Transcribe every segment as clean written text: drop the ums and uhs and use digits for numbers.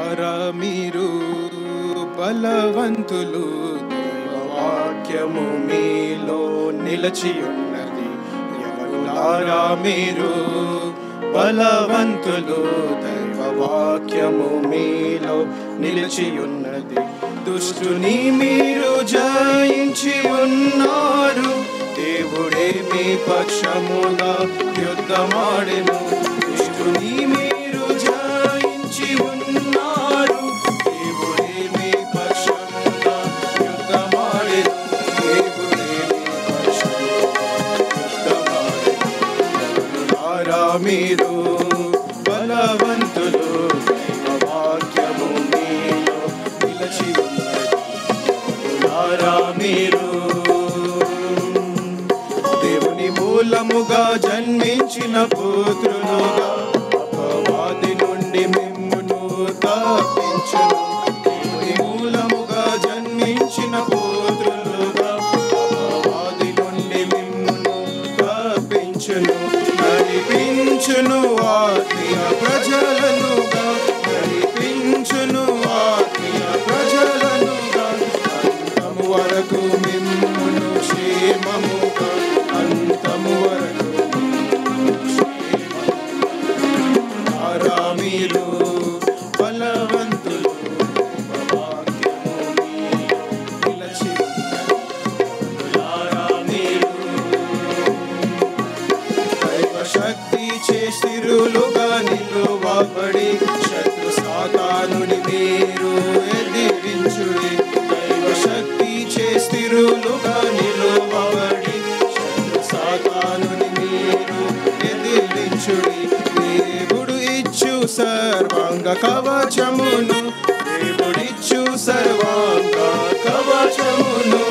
ద్వారా మీరు బలవంతులు, దైవవాక్యము మీలో నిలిచి ఉన్నది. యవనులారా మీరు బలవంతులు, దైవవాక్యము మీలో నిలిచి ఉన్నది. దుష్టుని మీరు జయించి ఉన్నారు, దేవుడే మీ పక్షముగా యుద్ధమాడెను. దుష్టుని మీరు జయించి ఉన్నారు, దేవుడే మీ పక్షముగా యుద్ధమాడెను. దేవుడే మీ పక్షముగా యుద్ధమాడెను. యవనులారా మీరు బలవంతులు, దైవవాక్యము మీలో నిలిచి ఉన్నది. యవనులారా మీరు దేవుని మూలముగా జన్మించిన పుత్రులుగా, అపవాది నుండి మిమ్మును తప్పించును. దేవుని మూలముగా జన్మించిన పుత్రులుగా, అపవాది నుండి మిమ్మును తప్పించును. నడిపించును ఆత్మీయ ప్రజలనుగా, నడిపించును ఆత్మీయ ప్రజలనుగా, అంతము వరకు మిమ్మును క్షేమముగా, అంతము వరకు క్షేమముగా. మీరు బలవంతులు, వాక్యము మీలో నిలిచి ఉన్నది. దైవ శక్తి చేసిరులుగా నిలువబడి, శత్రు సాతానుని మీరు ఎదిరించుడి. దైవ శక్తి చేసిరులుగా నిలువబడి, శత్రు సాతానుని మీరు ఎదిరించుడి. దేవుడు ఇచ్చు సర్వాంగ కవచమును, దేవుడిచ్చు సర్వాంగ కవచమును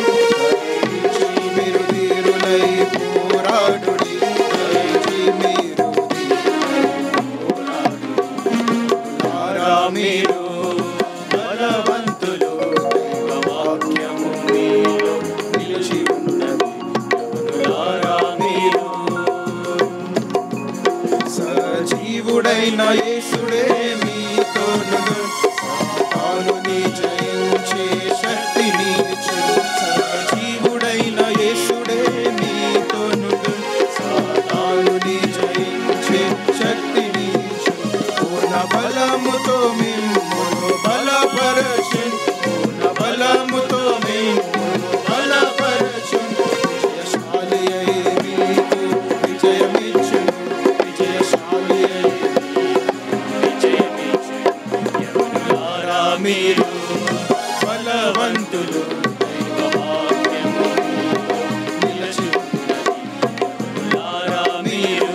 ధరించి మీరు ధీరులై పోరాడుడి. ధరించి మీరు పోరాడులారా మీరు బలవంతులు, దైవవాక్యము మీలో నిలిచి ఉన్నది. యవనులారా మీరు సజీవుడైన యేసుడే మీతోనును, సాతానుని జయించే శక్తినిచ్చు. సజీవుడైన యేసుడే మీతోనును, సాతానుని జయించే శక్తినిచ్చు. పూర్ణ బలముతో మిమ్మును బలపరచును, పూర్ణ బలముతో మిమ్మును బలపరచును. విజయశాలి అయి మీకు విజయమిచ్చును, విజయశాలి అయి విజయమిచ్చును. యవనులారా మీరు బలవంతులు, దైవవాక్యము మీలో నిలిచి ఉన్నది. యవనులారా మీరు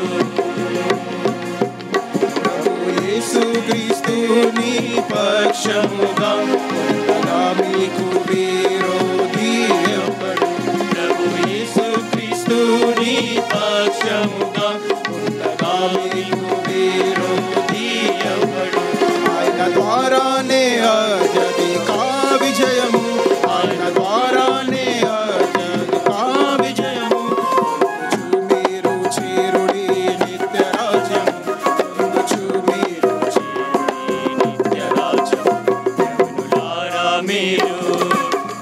ప్రభు యేసుక్రీస్తుని పక్షముగా ఉండగా మీకు విరోధి ఎవడు? ప్రభు యేసుక్రీస్తుని పక్షముగా ఉండగా మీకు విరోధి ఎవడు? ఆయన ద్వారానే అత్యధిక విజయము, ఆయన ద్వారానే అత్యధిక విజయము. పొందుచు మీరు చేరుడి నిత్య రాజ్యము, పొందుచు మీరు చేరుడి నిత్య రాజ్యము. యవనులారా మీరు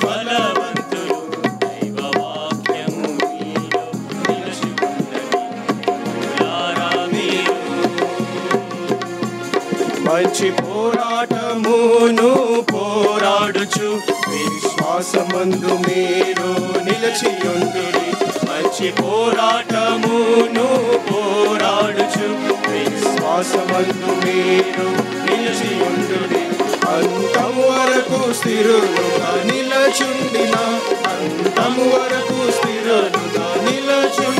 బలవంతులు, దైవవాక్యము మీలో నిలిచి ఉన్నది. యవనులారా మీరు మంచి పోరాటమును పోరాడుచు, విశ్వాసమందు మీరు నిలిచియుండుడి. మంచి పోరాటమును పోరాడుచు, విశ్వాసమందు మీరు నిలిచియుండుడి. అంతము వరకు స్థిరులుగా నిలచుండిన, అంతము వరకు స్థిరులుగా నిలచుండిన